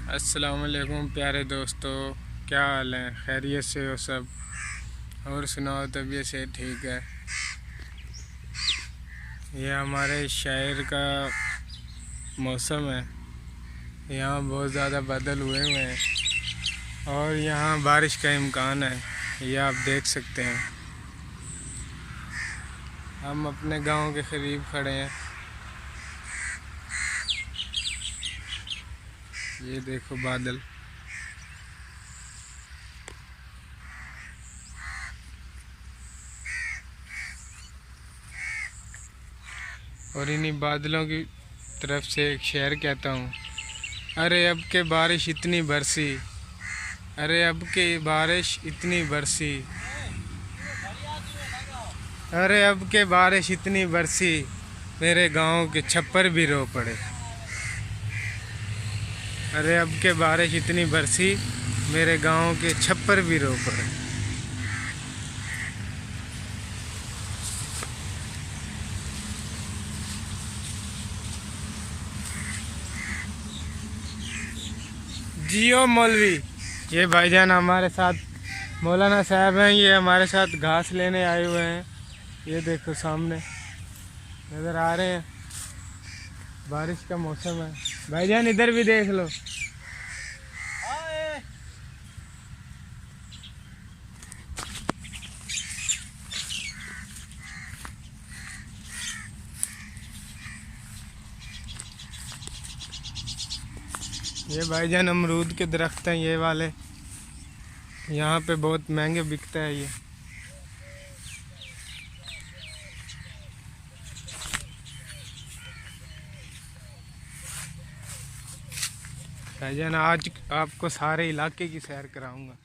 अस्सलाम वालेकुम प्यारे दोस्तों, क्या हाल है? खैरियत से हो सब? और सुनाओ, तबीयत से ठीक है? ये हमारे शहर का मौसम है। यहाँ बहुत ज़्यादा बादल हुए हुए हैं और यहाँ बारिश का इम्कान है। ये आप देख सकते हैं। हम अपने गांव के करीब खड़े हैं। ये देखो बादल। और इन्हीं बादलों की तरफ से एक शेर कहता हूँ। अरे अब के बारिश इतनी बरसी, अरे अब के बारिश इतनी बरसी, अरे अब के बारिश इतनी बरसी, मेरे गांव के छप्पर भी रो पड़े। अरे अब के बारिश इतनी बरसी, मेरे गांव के छप्पर भी रो पड़े। जियो मौलवी। ये भाईजान हमारे साथ मौलाना साहब हैं। ये हमारे साथ घास लेने आए हुए हैं। ये देखो सामने नज़र आ रहे हैं। बारिश का मौसम है। भाईजान इधर भी देख लो। ये भाईजान अमरूद के दरख्त हैं, ये वाले। यहाँ पे बहुत महंगे बिकता है ये। भाईजान आज आपको सारे इलाके की सैर कराऊंगा।